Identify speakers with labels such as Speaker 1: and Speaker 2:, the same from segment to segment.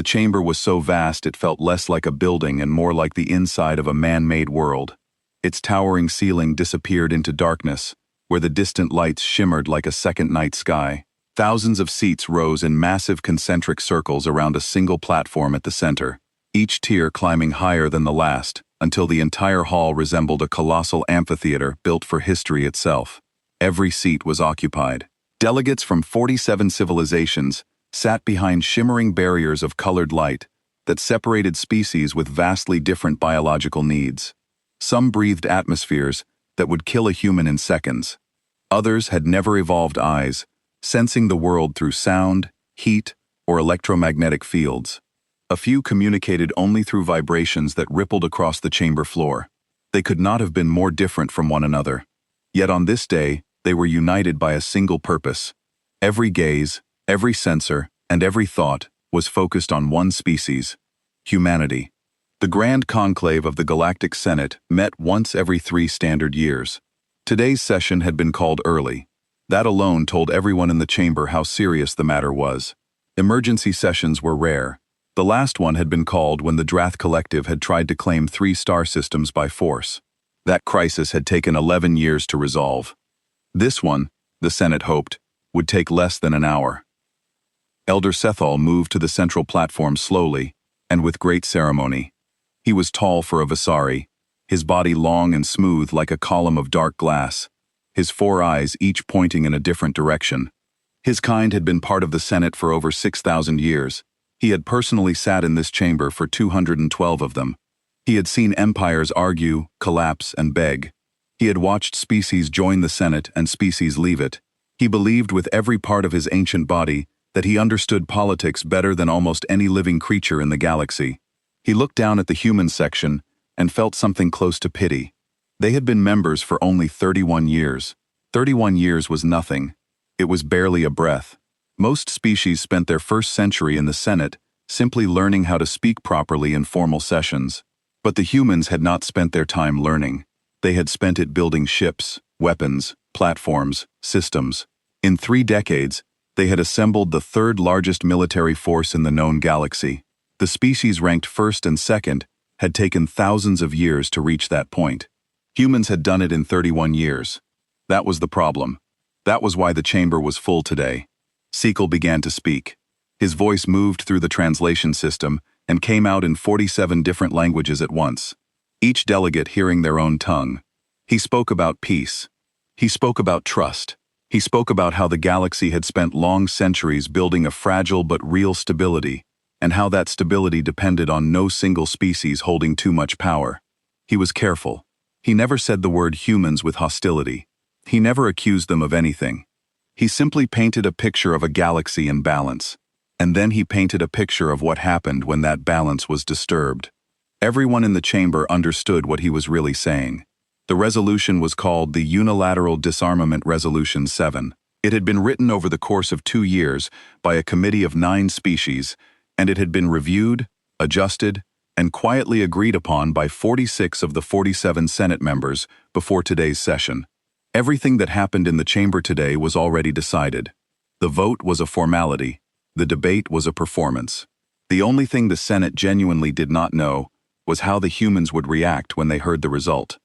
Speaker 1: The chamber was so vast it felt less like a building and more like the inside of a man-made world. Its towering ceiling disappeared into darkness, where the distant lights shimmered like a second night sky. Thousands of seats rose in massive concentric circles around a single platform at the center, each tier climbing higher than the last, until the entire hall resembled a colossal amphitheater built for history itself. Every seat was occupied. Delegates from 47 civilizations sat behind shimmering barriers of colored light that separated species with vastly different biological needs. Some breathed atmospheres that would kill a human in seconds. Others had never evolved eyes, sensing the world through sound, heat, or electromagnetic fields. A few communicated only through vibrations that rippled across the chamber floor. They could not have been more different from one another. Yet on this day, they were united by a single purpose. Every gaze, every sensor, and every thought was focused on one species: humanity. The Grand Conclave of the Galactic Senate met once every 3 standard years. Today's session had been called early. That alone told everyone in the chamber how serious the matter was. Emergency sessions were rare. The last one had been called when the Drath Collective had tried to claim 3 star systems by force. That crisis had taken 11 years to resolve. This one, the Senate hoped, would take less than an hour. Elder Sethal moved to the central platform slowly and with great ceremony. He was tall for a Visari, his body long and smooth like a column of dark glass, his 4 eyes each pointing in a different direction. His kind had been part of the Senate for over 6,000 years. He had personally sat in this chamber for 212 of them. He had seen empires argue, collapse, and beg. He had watched species join the Senate and species leave it. He believed with every part of his ancient body that he understood politics better than almost any living creature in the galaxy. He looked down at the human section and felt something close to pity. They had been members for only 31 years. 31 years was nothing. It was barely a breath. Most species spent their first century in the Senate simply learning how to speak properly in formal sessions. But the humans had not spent their time learning. They had spent it building ships, weapons, platforms, systems. In 3 decades, they had assembled the 3rd largest military force in the known galaxy. The species ranked first and second had taken thousands of years to reach that point. Humans had done it in 31 years. That was the problem. That was why the chamber was full today. Sequel began to speak. His voice moved through the translation system and came out in 47 different languages at once, each delegate hearing their own tongue. He spoke about peace. He spoke about trust. He spoke about how the galaxy had spent long centuries building a fragile but real stability, and how that stability depended on no single species holding too much power. He was careful. He never said the word humans with hostility. He never accused them of anything. He simply painted a picture of a galaxy in balance. And then he painted a picture of what happened when that balance was disturbed. Everyone in the chamber understood what he was really saying. The resolution was called the Unilateral Disarmament Resolution 7. It had been written over the course of 2 years by a committee of 9 species, and it had been reviewed, adjusted, and quietly agreed upon by 46 of the 47 Senate members before today's session. Everything that happened in the chamber today was already decided. The vote was a formality. The debate was a performance. The only thing the Senate genuinely did not know was how the humans would react when they heard the result.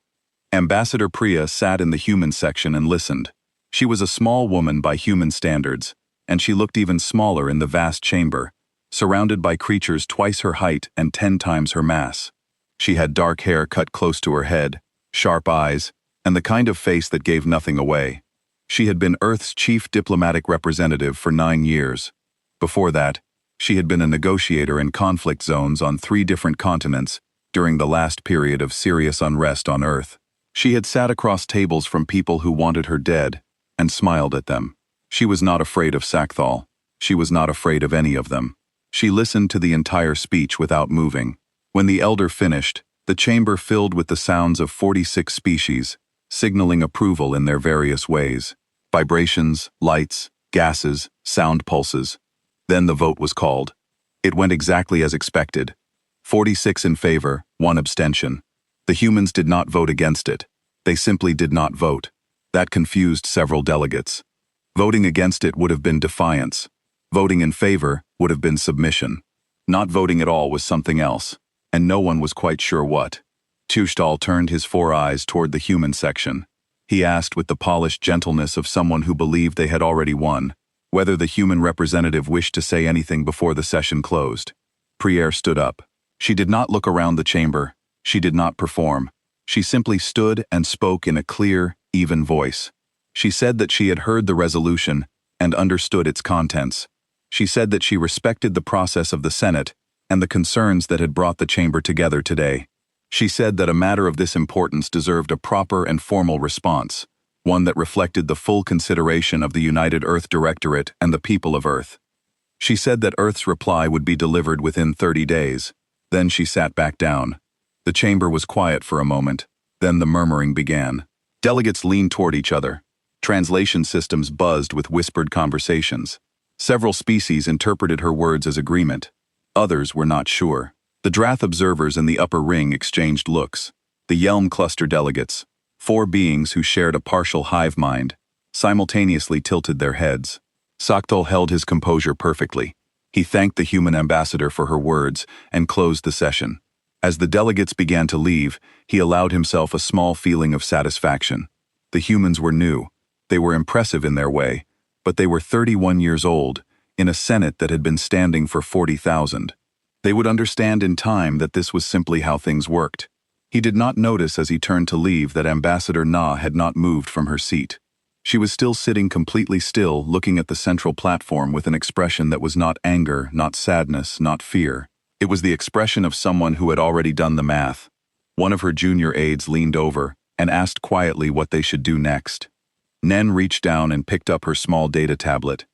Speaker 1: Ambassador Priya sat in the human section and listened. She was a small woman by human standards, and she looked even smaller in the vast chamber, surrounded by creatures twice her height and 10 times her mass. She had dark hair cut close to her head, sharp eyes, and the kind of face that gave nothing away. She had been Earth's chief diplomatic representative for 9 years. Before that, she had been a negotiator in conflict zones on 3 different continents during the last period of serious unrest on Earth. She had sat across tables from people who wanted her dead and smiled at them. She was not afraid of Sakthal. She was not afraid of any of them. She listened to the entire speech without moving. When the elder finished, the chamber filled with the sounds of 46 species, signaling approval in their various ways. Vibrations, lights, gases, sound pulses. Then the vote was called. It went exactly as expected. 46 in favor, 1 abstention. The humans did not vote against it. They simply did not vote. That confused several delegates. Voting against it would have been defiance. Voting in favor would have been submission. Not voting at all was something else, and no one was quite sure what. Tushtal turned his 4 eyes toward the human section. He asked with the polished gentleness of someone who believed they had already won, whether the human representative wished to say anything before the session closed. Priere stood up. She did not look around the chamber. She did not perform. She simply stood and spoke in a clear, even voice. She said that she had heard the resolution and understood its contents. She said that she respected the process of the Senate and the concerns that had brought the chamber together today. She said that a matter of this importance deserved a proper and formal response, one that reflected the full consideration of the United Earth Directorate and the people of Earth. She said that Earth's reply would be delivered within 30 days. Then she sat back down. The chamber was quiet for a moment. Then the murmuring began. Delegates leaned toward each other. Translation systems buzzed with whispered conversations. Several species interpreted her words as agreement. Others were not sure. The Drath observers in the upper ring exchanged looks. The Yelm cluster delegates, 4 beings who shared a partial hive mind, simultaneously tilted their heads. Sakthul held his composure perfectly. He thanked the human ambassador for her words and closed the session. As the delegates began to leave, he allowed himself a small feeling of satisfaction. The humans were new. They were impressive in their way, but they were 31 years old, in a Senate that had been standing for 40,000. They would understand in time that this was simply how things worked. He did not notice as he turned to leave that Ambassador Na had not moved from her seat. She was still sitting completely still, looking at the central platform with an expression that was not anger, not sadness, not fear. It was the expression of someone who had already done the math. One of her junior aides leaned over and asked quietly what they should do next. Nen reached down and picked up her small data tablet.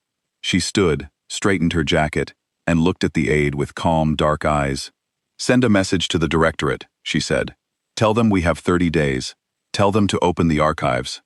Speaker 1: She stood, straightened her jacket, and looked at the aide with calm, dark eyes. "Send a message to the Directorate," she said. "Tell them we have 30 days. Tell them to open the archives."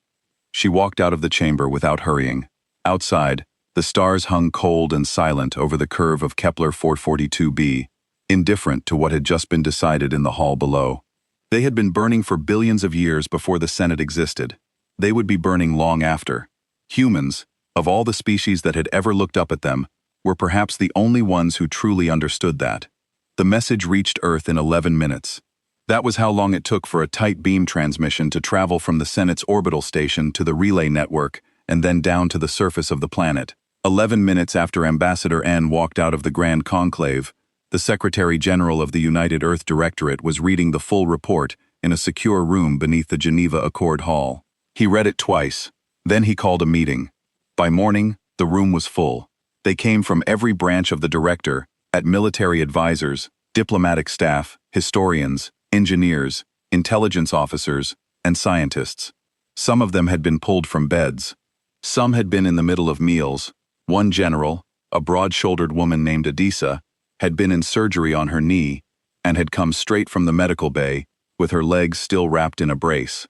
Speaker 1: She walked out of the chamber without hurrying. Outside, the stars hung cold and silent over the curve of Kepler 442b, indifferent to what had just been decided in the hall below. They had been burning for billions of years before the Senate existed. They would be burning long after. Humans, of all the species that had ever looked up at them, were perhaps the only ones who truly understood that. The message reached Earth in 11 minutes. That was how long it took for a tight beam transmission to travel from the Senate's orbital station to the relay network and then down to the surface of the planet. 11 minutes after Ambassador N walked out of the Grand Conclave, the Secretary General of the United Earth Directorate was reading the full report in a secure room beneath the Geneva Accord Hall. He read it twice. Then he called a meeting. By morning, the room was full. They came from every branch of the director, at military advisors, diplomatic staff, historians, engineers, intelligence officers, and scientists. Some of them had been pulled from beds. Some had been in the middle of meals. One general, a broad-shouldered woman named Adisa, had been in surgery on her knee and had come straight from the medical bay, with her legs still wrapped in a brace.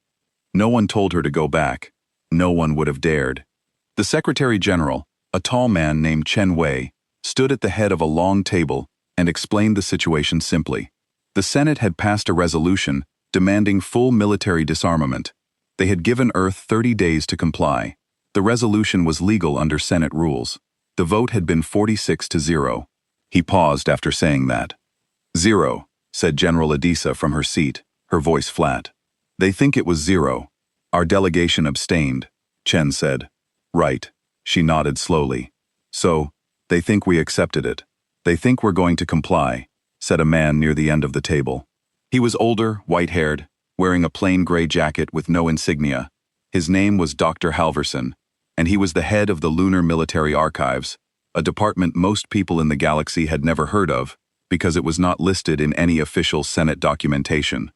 Speaker 1: No one told her to go back. No one would have dared. The Secretary General, a tall man named Chen Wei, stood at the head of a long table and explained the situation simply. The Senate had passed a resolution demanding full military disarmament. They had given Earth 30 days to comply. The resolution was legal under Senate rules. The vote had been 46-0. He paused after saying that. "0, said General Adisa from her seat, her voice flat. "They think it was 0. Our delegation abstained," Chen said. "Right." She nodded slowly. "So, they think we accepted it. They think we're going to comply," said a man near the end of the table. He was older, white-haired, wearing a plain gray jacket with no insignia. His name was Dr. Halverson, and he was the head of the Lunar Military Archives, a department most people in the galaxy had never heard of because it was not listed in any official Senate documentation.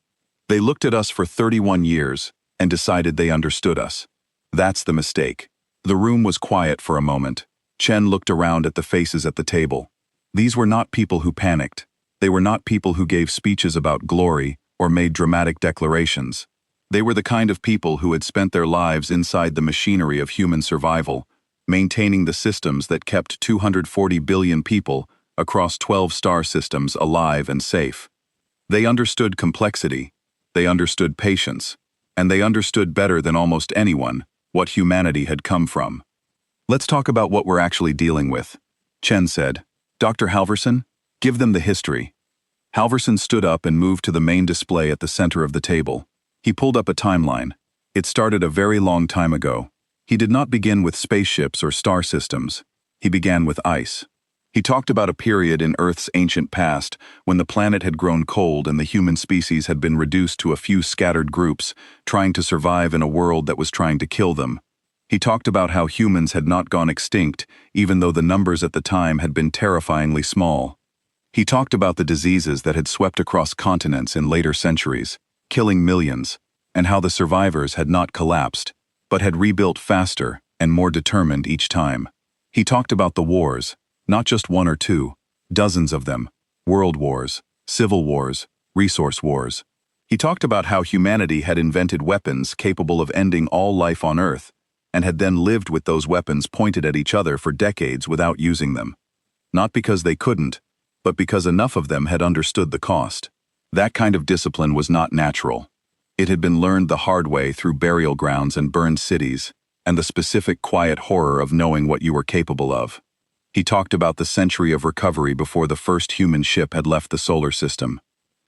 Speaker 1: They looked at us for 31 years and decided they understood us. That's the mistake. The room was quiet for a moment. Chen looked around at the faces at the table. These were not people who panicked. They were not people who gave speeches about glory or made dramatic declarations. They were the kind of people who had spent their lives inside the machinery of human survival, maintaining the systems that kept 240 billion people across 12 star systems alive and safe. They understood complexity, they understood patience, and they understood better than almost anyone what humanity had come from. "Let's talk about what we're actually dealing with," Chen said. "Dr. Halverson, Give them the history. Halverson stood up and moved to the main display at the center of the table. He pulled up a timeline. It started a very long time ago. He did not begin with spaceships or star systems. He began with ice. He talked about a period in Earth's ancient past when the planet had grown cold and the human species had been reduced to a few scattered groups, trying to survive in a world that was trying to kill them. He talked about how humans had not gone extinct, even though the numbers at the time had been terrifyingly small. He talked about the diseases that had swept across continents in later centuries, killing millions, and how the survivors had not collapsed, but had rebuilt faster and more determined each time. He talked about the wars, not just one or two, dozens of them, world wars, civil wars, resource wars. He talked about how humanity had invented weapons capable of ending all life on Earth, and had then lived with those weapons pointed at each other for decades without using them. Not because they couldn't, but because enough of them had understood the cost. That kind of discipline was not natural. It had been learned the hard way through burial grounds and burned cities, and the specific quiet horror of knowing what you were capable of. He talked about the century of recovery before the first human ship had left the solar system.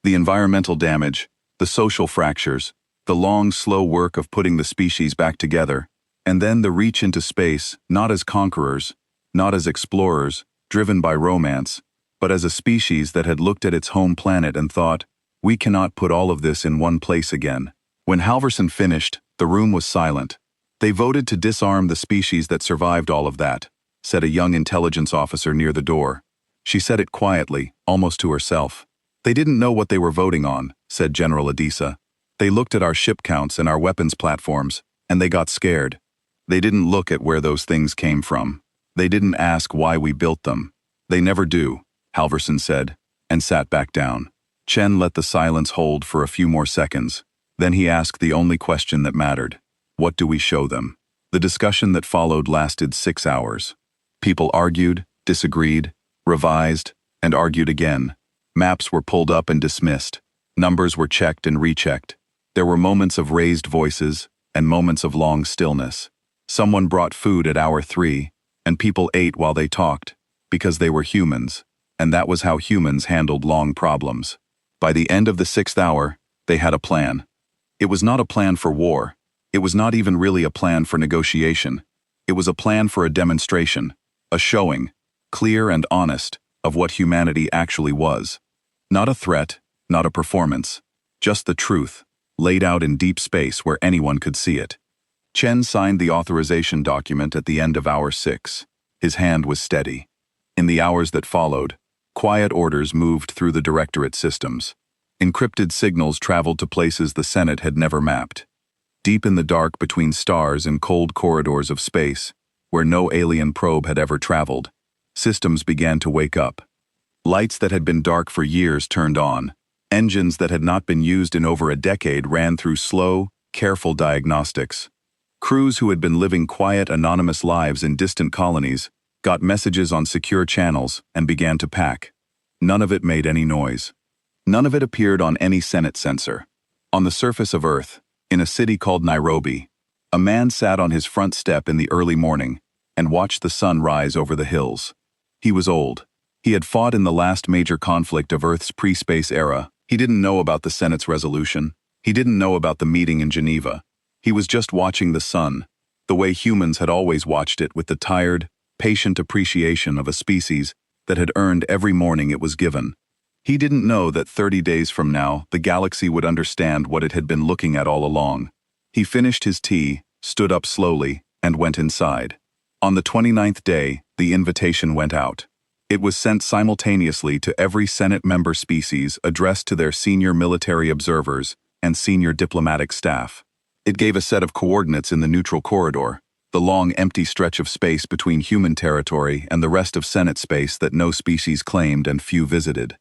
Speaker 1: The environmental damage, the social fractures, the long, slow work of putting the species back together, and then the reach into space, not as conquerors, not as explorers, driven by romance, but as a species that had looked at its home planet and thought, we cannot put all of this in one place again. When Halverson finished, the room was silent. They voted to disarm the species that survived all of that, said a young intelligence officer near the door. She said it quietly, almost to herself. They didn't know what they were voting on, said General Adisa. They looked at our ship counts and our weapons platforms, and they got scared. They didn't look at where those things came from. They didn't ask why we built them. They never do, Halverson said, and sat back down. Chen let the silence hold for a few more seconds. Then he asked the only question that mattered. What do we show them? The discussion that followed lasted 6 hours. People argued, disagreed, revised, and argued again. Maps were pulled up and dismissed. Numbers were checked and rechecked. There were moments of raised voices and moments of long stillness. Someone brought food at hour 3, and people ate while they talked, because they were humans, and that was how humans handled long problems. By the end of the 6th hour, they had a plan. It was not a plan for war. It was not even really a plan for negotiation. It was a plan for a demonstration, a showing, clear and honest, of what humanity actually was. Not a threat, not a performance, just the truth, laid out in deep space where anyone could see it. Chen signed the authorization document at the end of hour 6. His hand was steady. In the hours that followed, quiet orders moved through the Directorate systems. Encrypted signals traveled to places the Senate had never mapped. Deep in the dark between stars and cold corridors of space, where no alien probe had ever traveled, systems began to wake up. Lights that had been dark for years turned on. Engines that had not been used in over a decade ran through slow, careful diagnostics. Crews who had been living quiet, anonymous lives in distant colonies got messages on secure channels and began to pack. None of it made any noise. None of it appeared on any Senate sensor. On the surface of Earth, in a city called Nairobi, a man sat on his front step in the early morning and watched the sun rise over the hills. He was old. He had fought in the last major conflict of Earth's pre-space era. He didn't know about the Senate's resolution. He didn't know about the meeting in Geneva. He was just watching the sun, the way humans had always watched it, with the tired, patient appreciation of a species that had earned every morning it was given. He didn't know that 30 days from now, the galaxy would understand what it had been looking at all along. He finished his tea, stood up slowly, and went inside. On the 29th day, the invitation went out. It was sent simultaneously to every Senate member species, addressed to their senior military observers and senior diplomatic staff. It gave a set of coordinates in the neutral corridor, the long empty stretch of space between human territory and the rest of Senate space that no species claimed and few visited.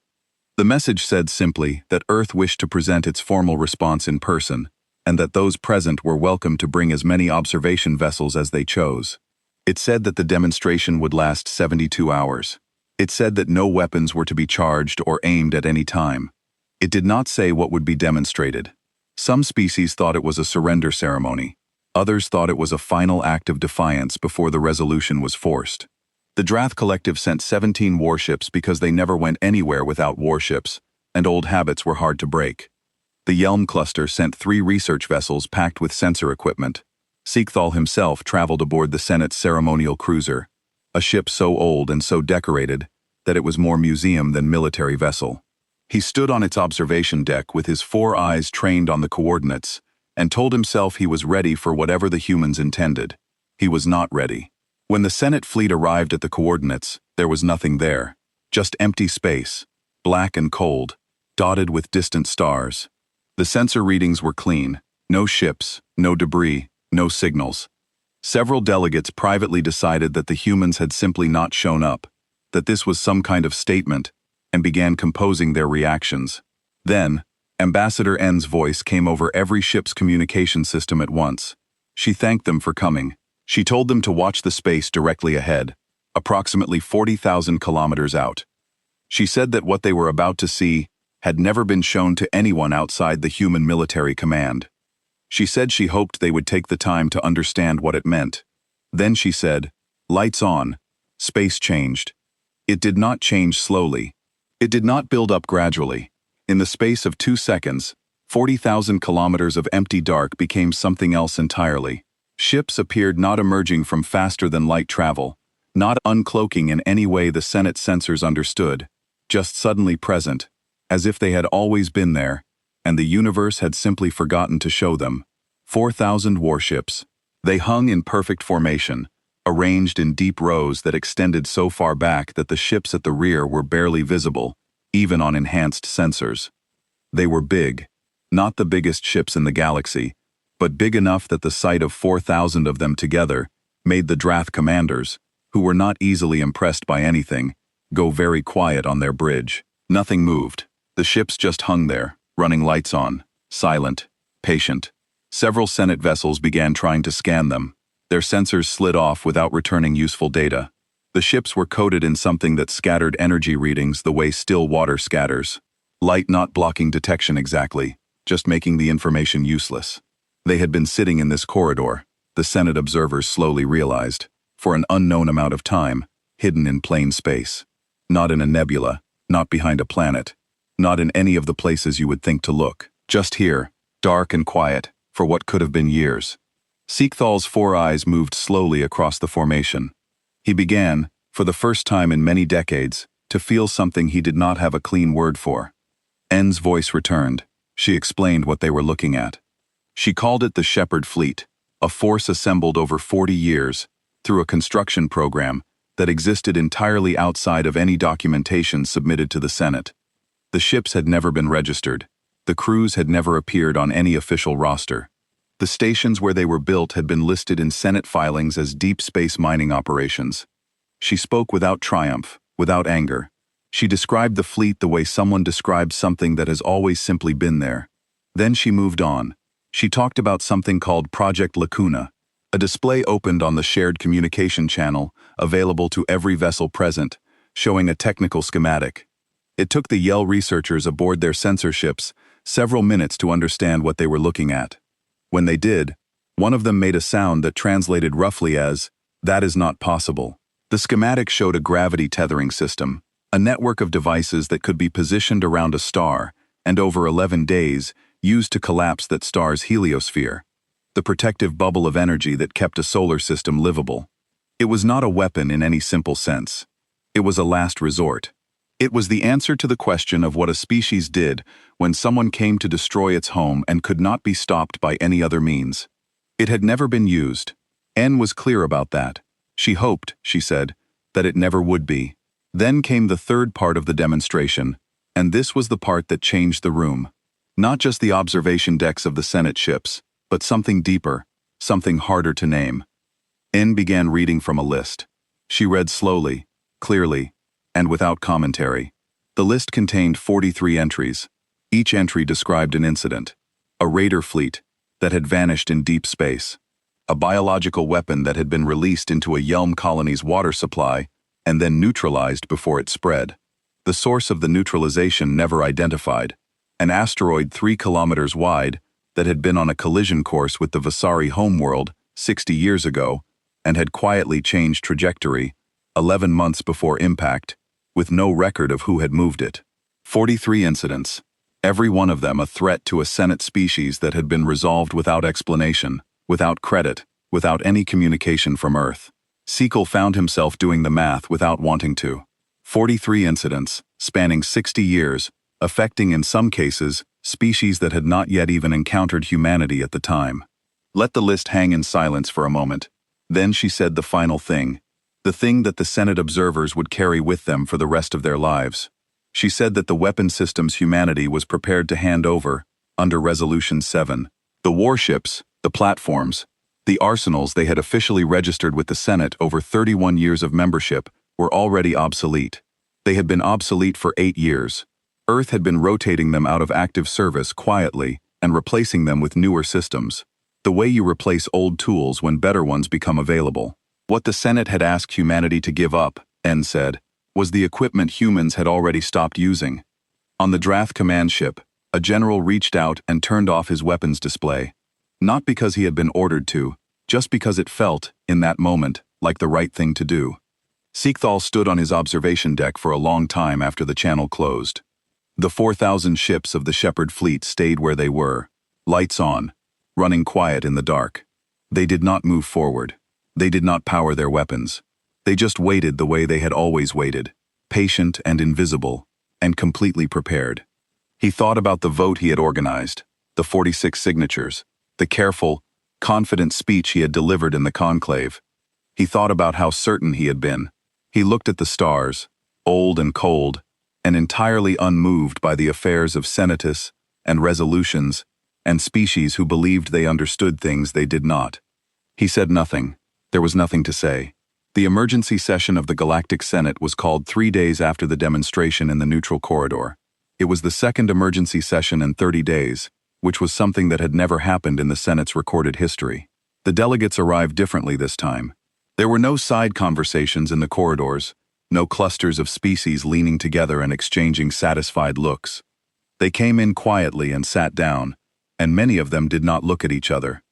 Speaker 1: The message said simply that Earth wished to present its formal response in person, and that those present were welcome to bring as many observation vessels as they chose. It said that the demonstration would last 72 hours. It said that no weapons were to be charged or aimed at any time. It did not say what would be demonstrated. Some species thought it was a surrender ceremony. Others thought it was a final act of defiance before the resolution was forced. The Drath Collective sent 17 warships because they never went anywhere without warships, and old habits were hard to break. The Yelm cluster sent 3 research vessels packed with sensor equipment. Siegthal himself traveled aboard the Senate's ceremonial cruiser, a ship so old and so decorated that it was more museum than military vessel. He stood on its observation deck with his 4 eyes trained on the coordinates and told himself he was ready for whatever the humans intended. He was not ready. When the Senate fleet arrived at the coordinates, there was nothing there, just empty space, black and cold, dotted with distant stars. The sensor readings were clean, no ships, no debris, no signals. Several delegates privately decided that the humans had simply not shown up, that this was some kind of statement, and began composing their reactions. Then, Ambassador N's voice came over every ship's communication system at once. She thanked them for coming. She told them to watch the space directly ahead, approximately 40,000 kilometers out. She said that what they were about to see had never been shown to anyone outside the human military command. She said she hoped they would take the time to understand what it meant. Then she said, "Lights on." Space changed. It did not change slowly. It did not build up gradually. In the space of 2 seconds, 40,000 kilometers of empty dark became something else entirely. Ships appeared not emerging from faster-than-light travel, not uncloaking in any way the Senate sensors understood, just suddenly present, as if they had always been there, and the universe had simply forgotten to show them. 4,000 warships. They hung in perfect formation, arranged in deep rows that extended so far back that the ships at the rear were barely visible, even on enhanced sensors. They were big, not the biggest ships in the galaxy, but big enough that the sight of 4,000 of them together made the Drath commanders, who were not easily impressed by anything, go very quiet on their bridge. Nothing moved. The ships just hung there, running lights on, silent, patient. Several Senate vessels began trying to scan them. Their sensors slid off without returning useful data. The ships were coated in something that scattered energy readings the way still water scatters. Light not blocking detection exactly, just making the information useless. They had been sitting in this corridor, the Senate observers slowly realized, for an unknown amount of time, hidden in plain space. Not in a nebula, not behind a planet, not in any of the places you would think to look. Just here, dark and quiet, for what could have been years. Siechthal's 4 eyes moved slowly across the formation. He began, for the first time in many decades, to feel something he did not have a clean word for. N's voice returned. She explained what they were looking at. She called it the Shepherd Fleet, a force assembled over 40 years, through a construction program that existed entirely outside of any documentation submitted to the Senate. The ships had never been registered. The crews had never appeared on any official roster. The stations where they were built had been listed in Senate filings as deep space mining operations. She spoke without triumph, without anger. She described the fleet the way someone describes something that has always simply been there. Then she moved on. She talked about something called Project Lacuna. A display opened on the shared communication channel, available to every vessel present, showing a technical schematic. It took the Yell researchers aboard their sensor ships several minutes to understand what they were looking at. When they did, one of them made a sound that translated roughly as, "That is not possible." The schematic showed a gravity tethering system, a network of devices that could be positioned around a star, and over 11 days, used to collapse that star's heliosphere, the protective bubble of energy that kept a solar system livable. It was not a weapon in any simple sense. It was a last resort. It was the answer to the question of what a species did when someone came to destroy its home and could not be stopped by any other means. It had never been used. N was clear about that. She hoped, she said, that it never would be. Then came the third part of the demonstration, and this was the part that changed the room. Not just the observation decks of the Senate ships, but something deeper, something harder to name. N began reading from a list. She read slowly, clearly, and without commentary. The list contained 43 entries. Each entry described an incident. A raider fleet that had vanished in deep space. A biological weapon that had been released into a Yelm colony's water supply and then neutralized before it spread. The source of the neutralization never identified. An asteroid 3 kilometers wide that had been on a collision course with the Vasari homeworld 60 years ago and had quietly changed trajectory, 11 months before impact, with no record of who had moved it. 43 incidents, every one of them a threat to a Senate species that had been resolved without explanation, without credit, without any communication from Earth. Sequel found himself doing the math without wanting to. 43 incidents, spanning 60 years, affecting in some cases, species that had not yet even encountered humanity at the time. Let the list hang in silence for a moment. Then she said the final thing. The thing that the Senate observers would carry with them for the rest of their lives. She said that the weapon systems humanity was prepared to hand over, under Resolution 7. The warships, the platforms, the arsenals they had officially registered with the Senate over 31 years of membership were already obsolete. They had been obsolete for 8 years. Earth had been rotating them out of active service quietly and replacing them with newer systems. The way you replace old tools when better ones become available. What the Senate had asked humanity to give up, N said, was the equipment humans had already stopped using. On the Drath command ship, a general reached out and turned off his weapons display. Not because he had been ordered to, just because it felt, in that moment, like the right thing to do. Seekthal stood on his observation deck for a long time after the channel closed. The 4,000 ships of the Shepherd fleet stayed where they were, lights on, running quiet in the dark. They did not move forward. They did not power their weapons. They just waited the way they had always waited, patient and invisible, and completely prepared. He thought about the vote he had organized, the 46 signatures, the careful, confident speech he had delivered in the conclave. He thought about how certain he had been. He looked at the stars, old and cold, and entirely unmoved by the affairs of Senatus and resolutions and species who believed they understood things they did not. He said nothing. There was nothing to say. The emergency session of the Galactic Senate was called 3 days after the demonstration in the neutral corridor. It was the second emergency session in 30 days, which was something that had never happened in the Senate's recorded history. The delegates arrived differently this time. There were no side conversations in the corridors, no clusters of species leaning together and exchanging satisfied looks. They came in quietly and sat down, and many of them did not look at each other.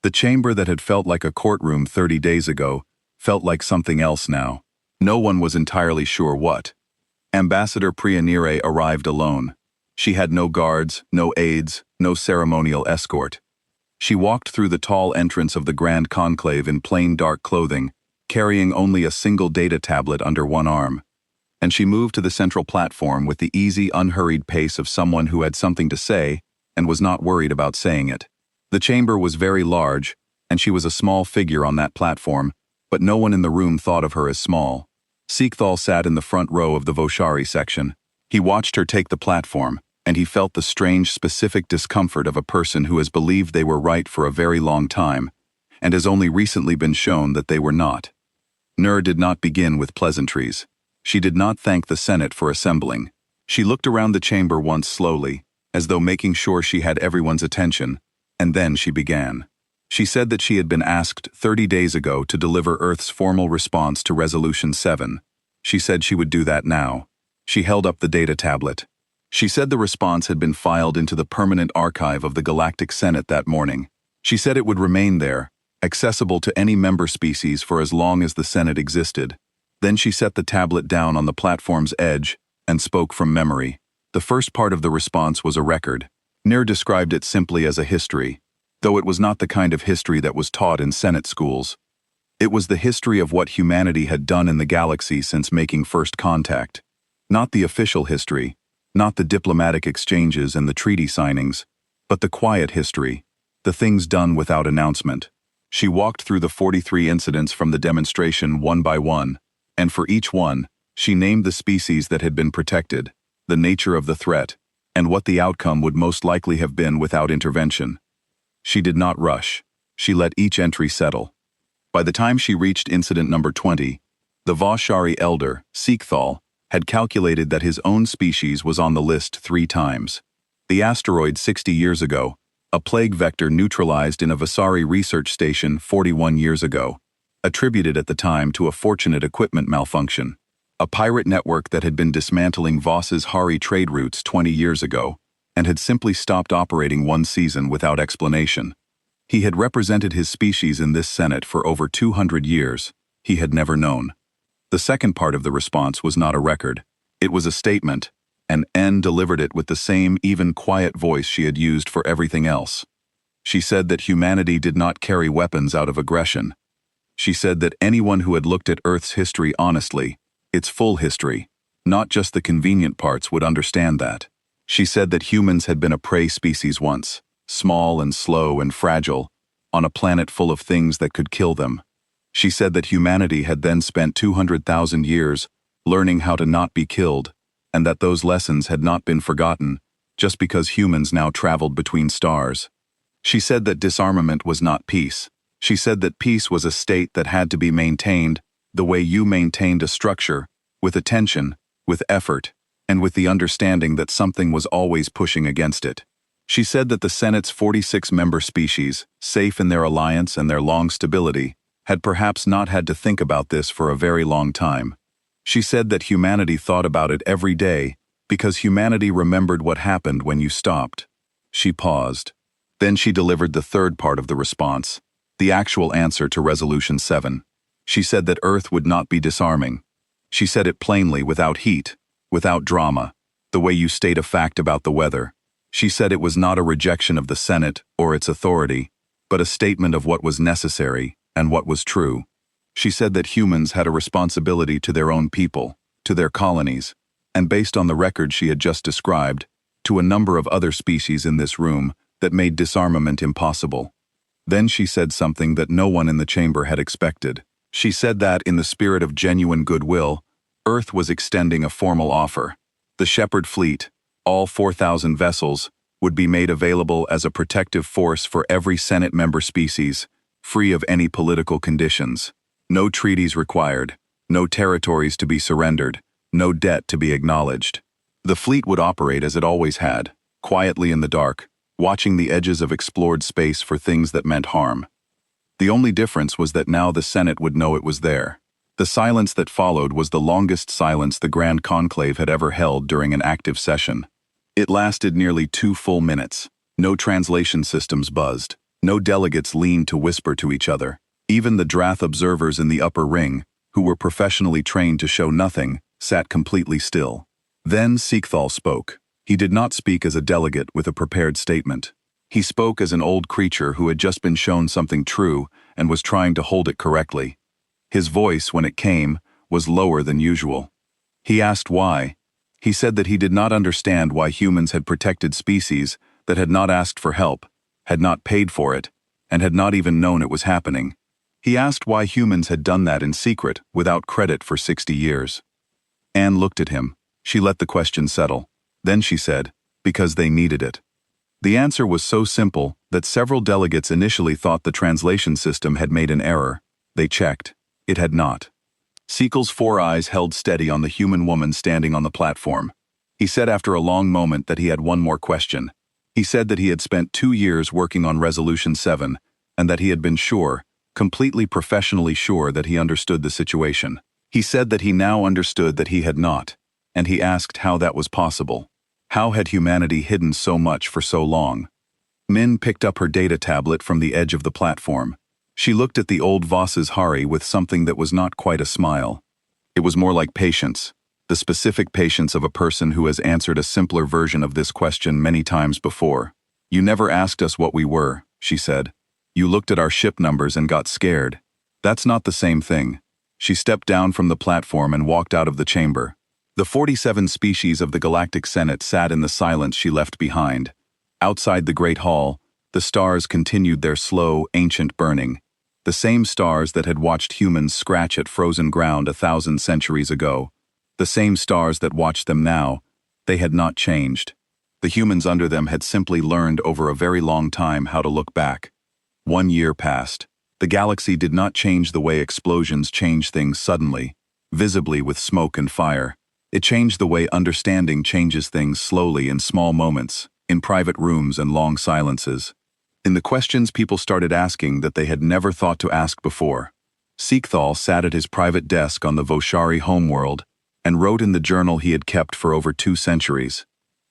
Speaker 1: The chamber that had felt like a courtroom 30 days ago felt like something else now. No one was entirely sure what. Ambassador Priyanire arrived alone. She had no guards, no aides, no ceremonial escort. She walked through the tall entrance of the Grand Conclave in plain dark clothing, carrying only a single data tablet under one arm. And she moved to the central platform with the easy, unhurried pace of someone who had something to say and was not worried about saying it. The chamber was very large, and she was a small figure on that platform, but no one in the room thought of her as small. Seekthal sat in the front row of the Voshari section. He watched her take the platform, and he felt the strange, specific discomfort of a person who has believed they were right for a very long time, and has only recently been shown that they were not. Nur did not begin with pleasantries. She did not thank the Senate for assembling. She looked around the chamber once slowly, as though making sure she had everyone's attention, and then she began. She said that she had been asked 30 days ago to deliver Earth's formal response to Resolution 7. She said she would do that now. She held up the data tablet. She said the response had been filed into the permanent archive of the Galactic Senate that morning. She said it would remain there, accessible to any member species for as long as the Senate existed. Then she set the tablet down on the platform's edge and spoke from memory. The first part of the response was a record. Nir described it simply as a history, though it was not the kind of history that was taught in Senate schools. It was the history of what humanity had done in the galaxy since making first contact. Not the official history, not the diplomatic exchanges and the treaty signings, but the quiet history, the things done without announcement. She walked through the 43 incidents from the demonstration one by one, and for each one, she named the species that had been protected, the nature of the threat, and what the outcome would most likely have been without intervention. She did not rush. She let each entry settle. By the time she reached incident number 20, the Voshari elder, Seekthal, had calculated that his own species was on the list 3 times. The asteroid 60 years ago, a plague vector neutralized in a Vasari research station 41 years ago, attributed at the time to a fortunate equipment malfunction. A pirate network that had been dismantling Voss's Hari trade routes 20 years ago, and had simply stopped operating one season without explanation. He had represented his species in this Senate for over 200 years. He had never known. The second part of the response was not a record. It was a statement, and N delivered it with the same even quiet voice she had used for everything else. She said that humanity did not carry weapons out of aggression. She said that anyone who had looked at Earth's history honestly, its full history, not just the convenient parts, would understand that. She said that humans had been a prey species once, small and slow and fragile, on a planet full of things that could kill them. She said that humanity had then spent 200,000 years learning how to not be killed, and that those lessons had not been forgotten just because humans now traveled between stars. She said that disarmament was not peace. She said that peace was a state that had to be maintained the way you maintained a structure, with attention, with effort, and with the understanding that something was always pushing against it. She said that the Senate's 46-member species, safe in their alliance and their long stability, had perhaps not had to think about this for a very long time. She said that humanity thought about it every day because humanity remembered what happened when you stopped. She paused. Then she delivered the third part of the response, the actual answer to Resolution 7. She said that Earth would not be disarming. She said it plainly, without heat, without drama, the way you state a fact about the weather. She said it was not a rejection of the Senate or its authority, but a statement of what was necessary and what was true. She said that humans had a responsibility to their own people, to their colonies, and based on the record she had just described, to a number of other species in this room that made disarmament impossible. Then she said something that no one in the chamber had expected. She said that, in the spirit of genuine goodwill, Earth was extending a formal offer. The Shepherd fleet, all 4,000 vessels, would be made available as a protective force for every Senate member species, free of any political conditions. No treaties required, no territories to be surrendered, no debt to be acknowledged. The fleet would operate as it always had, quietly in the dark, watching the edges of explored space for things that meant harm. The only difference was that now the Senate would know it was there. The silence that followed was the longest silence the Grand Conclave had ever held during an active session. It lasted nearly 2 full minutes. No translation systems buzzed. No delegates leaned to whisper to each other. Even the Drath observers in the upper ring, who were professionally trained to show nothing, sat completely still. Then Seekthal spoke. He did not speak as a delegate with a prepared statement. He spoke as an old creature who had just been shown something true and was trying to hold it correctly. His voice, when it came, was lower than usual. He asked why. He said that he did not understand why humans had protected species that had not asked for help, had not paid for it, and had not even known it was happening. He asked why humans had done that in secret, without credit, for 60 years. Anne looked at him. She let the question settle. Then she said, because they needed it. The answer was so simple that several delegates initially thought the translation system had made an error. They checked. It had not. Seekel's 4 eyes held steady on the human woman standing on the platform. He said after a long moment that he had one more question. He said that he had spent 2 years working on Resolution 7, and that he had been sure, completely professionally sure, that he understood the situation. He said that he now understood that he had not, and he asked how that was possible. How had humanity hidden so much for so long? Min picked up her data tablet from the edge of the platform. She looked at the old Voss's Hari with something that was not quite a smile. It was more like patience, the specific patience of a person who has answered a simpler version of this question many times before. You never asked us what we were, she said. You looked at our ship numbers and got scared. That's not the same thing. She stepped down from the platform and walked out of the chamber. The 47 species of the Galactic Senate sat in the silence she left behind. Outside the Great Hall, the stars continued their slow, ancient burning. The same stars that had watched humans scratch at frozen ground 1,000 centuries ago. The same stars that watched them now. They had not changed. The humans under them had simply learned over a very long time how to look back. 1 year passed. The galaxy did not change the way explosions change things suddenly, visibly with smoke and fire. It changed the way understanding changes things slowly in small moments, in private rooms and long silences. In the questions people started asking that they had never thought to ask before. Seekthal sat at his private desk on the Voshari homeworld and wrote in the journal he had kept for over 2 centuries.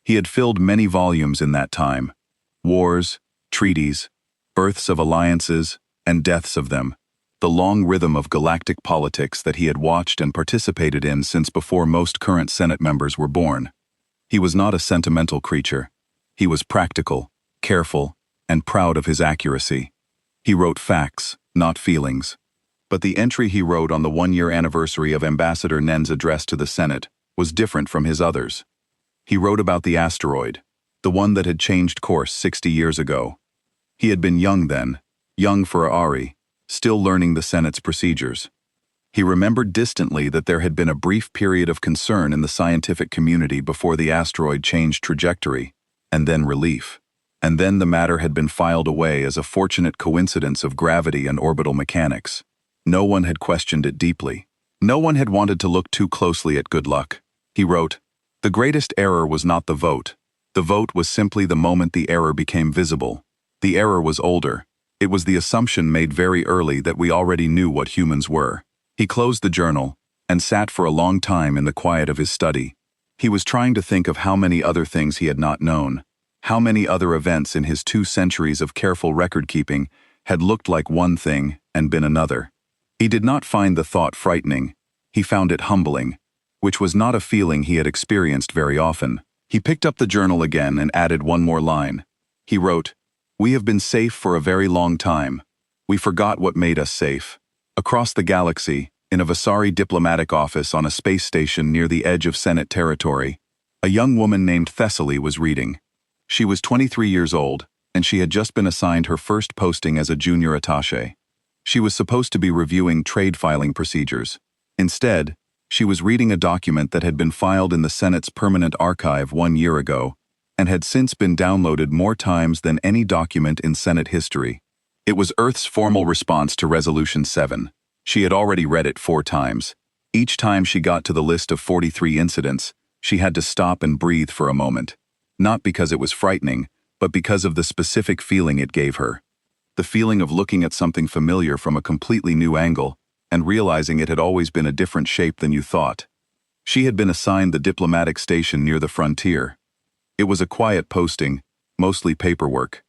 Speaker 1: He had filled many volumes in that time. Wars, treaties, births of alliances, and deaths of them. the long rhythm of galactic politics that he had watched and participated in since before most current Senate members were born. He was not a sentimental creature. He was practical, careful, and proud of his accuracy. He wrote facts, not feelings. But the entry he wrote on the one-year anniversary of Ambassador Nen's address to the Senate was different from his others. He wrote about the asteroid, the one that had changed course 60 years ago. He had been young then, young for Ari, still learning the Senate's procedures. He remembered distantly that there had been a brief period of concern in the scientific community before the asteroid changed trajectory, and then relief. And then the matter had been filed away as a fortunate coincidence of gravity and orbital mechanics. No one had questioned it deeply. No one had wanted to look too closely at good luck. He wrote, "The greatest error was not the vote. The vote was simply the moment the error became visible. The error was older. It was the assumption made very early that we already knew what humans were." He closed the journal and sat for a long time in the quiet of his study. He was trying to think of how many other things he had not known. How many other events in his 2 centuries of careful record-keeping had looked like one thing and been another. He did not find the thought frightening. He found it humbling, which was not a feeling he had experienced very often. He picked up the journal again and added one more line. He wrote, "We have been safe for a very long time. We forgot what made us safe." Across the galaxy, in a Vasari diplomatic office on a space station near the edge of Senate territory, a young woman named Thessaly was reading. She was 23 years old, and she had just been assigned her first posting as a junior attaché. She was supposed to be reviewing trade filing procedures. Instead, she was reading a document that had been filed in the Senate's permanent archive 1 year ago, and had since been downloaded more times than any document in Senate history. It was Earth's formal response to Resolution 7. She had already read it 4 times. Each time she got to the list of 43 incidents, she had to stop and breathe for a moment. Not because it was frightening, but because of the specific feeling it gave her. The feeling of looking at something familiar from a completely new angle and realizing it had always been a different shape than you thought. She had been assigned the diplomatic station near the frontier. It was a quiet posting, mostly paperwork.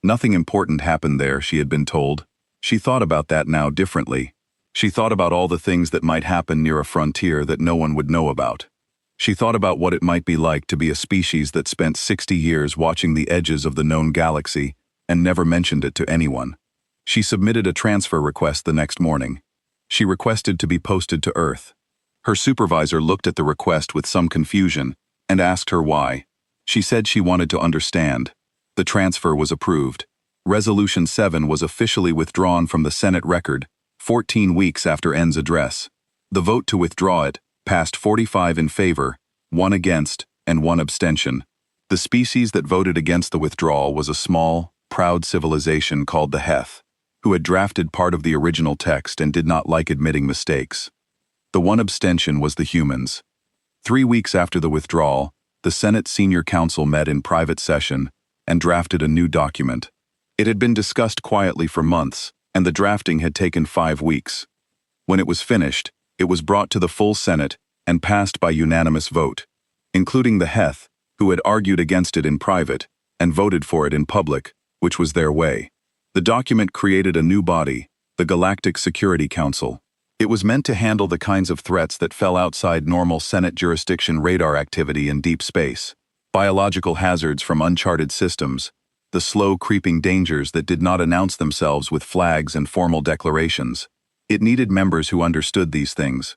Speaker 1: Nothing important happened there, she had been told. She thought about that now differently. She thought about all the things that might happen near a frontier that no one would know about. She thought about what it might be like to be a species that spent 60 years watching the edges of the known galaxy and never mentioned it to anyone. She submitted a transfer request the next morning. She requested to be posted to Earth. Her supervisor looked at the request with some confusion and asked her why. She said she wanted to understand. The transfer was approved. Resolution 7 was officially withdrawn from the Senate record 14 weeks after N's address. The vote to withdraw it passed 45 in favor, 1 against, and 1 abstention. The species that voted against the withdrawal was a small, proud civilization called the Heth, who had drafted part of the original text and did not like admitting mistakes. The 1 abstention was the humans. 3 weeks after the withdrawal, the Senate Senior Council met in private session and drafted a new document. It had been discussed quietly for months, and the drafting had taken 5 weeks. When it was finished, it was brought to the full Senate and passed by unanimous vote, including the Heth, who had argued against it in private and voted for it in public, which was their way. The document created a new body, the Galactic Security Council. It was meant to handle the kinds of threats that fell outside normal Senate jurisdiction radar activity in deep space, biological hazards from uncharted systems, the slow creeping dangers that did not announce themselves with flags and formal declarations. It needed members who understood these things.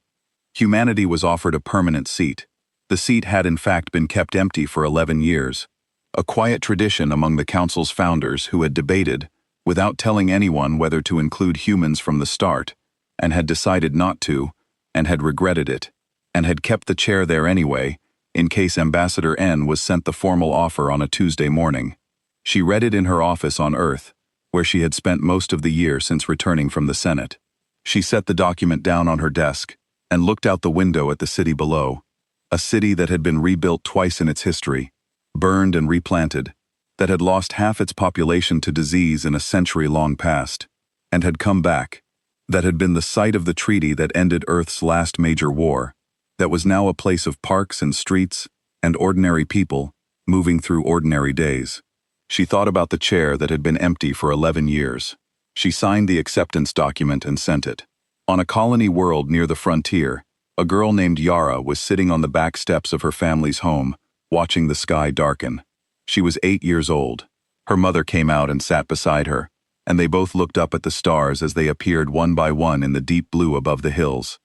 Speaker 1: Humanity was offered a permanent seat. The seat had in fact been kept empty for 11 years. A quiet tradition among the council's founders who had debated, without telling anyone whether to include humans from the start, and had decided not to, and had regretted it, and had kept the chair there anyway, in case Ambassador N was sent the formal offer on a Tuesday morning. She read it in her office on Earth, where she had spent most of the year since returning from the Senate. She set the document down on her desk and looked out the window at the city below, a city that had been rebuilt twice in its history, burned and replanted, that had lost half its population to disease in a century-long past, and had come back, that had been the site of the treaty that ended Earth's last major war, that was now a place of parks and streets and ordinary people moving through ordinary days. She thought about the chair that had been empty for 11 years. She signed the acceptance document and sent it. On a colony world near the frontier, a girl named Yara was sitting on the back steps of her family's home, watching the sky darken. She was 8 years old. Her mother came out and sat beside her, and they both looked up at the stars as they appeared one by one in the deep blue above the hills.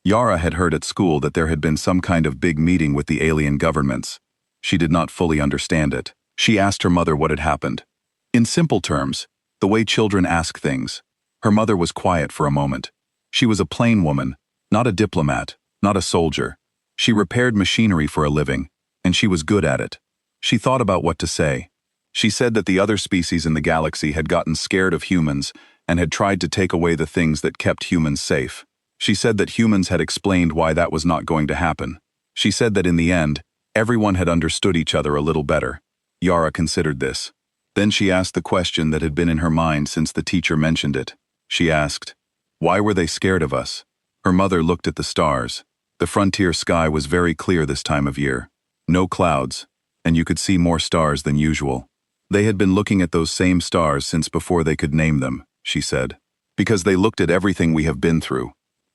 Speaker 1: Yara had heard at school that there had been some kind of big meeting with the alien governments. She did not fully understand it. She asked her mother what had happened. In simple terms, the way children ask things. Her mother was quiet for a moment. She was a plain woman, not a diplomat, not a soldier. She repaired machinery for a living, and she was good at it. She thought about what to say. She said that the other species in the galaxy had gotten scared of humans and had tried to take away the things that kept humans safe. She said that humans had explained why that was not going to happen. She said that in the end, everyone had understood each other a little better. Yara considered this. Then she asked the question that had been in her mind since the teacher mentioned it. She asked, "Why were they scared of us?" Her mother looked at the stars. The frontier sky was very clear this time of year. No clouds, and you could see more stars than usual. They had been looking at those same stars since before they could name them, she said, because they looked at everything we have been through,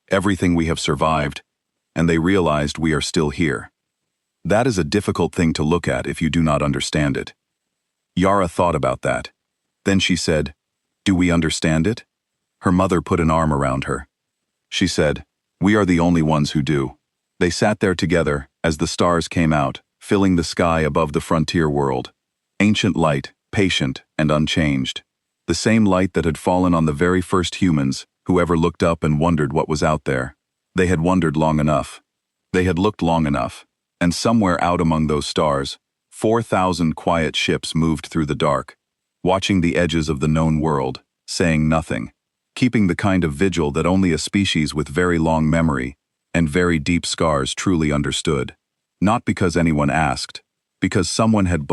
Speaker 1: everything we have survived, and they realized we are still here. That is a difficult thing to look at if you do not understand it. Yara thought about that. Then she said, "Do we understand it?" Her mother put an arm around her. She said, "We are the only ones who do." They sat there together as the stars came out, filling the sky above the frontier world. Ancient light, patient and unchanged. The same light that had fallen on the very first humans who ever looked up and wondered what was out there. They had wondered long enough. They had looked long enough, and somewhere out among those stars, 4,000 quiet ships moved through the dark, watching the edges of the known world, saying nothing, keeping the kind of vigil that only a species with very long memory and very deep scars truly understood. Not because anyone asked, because someone had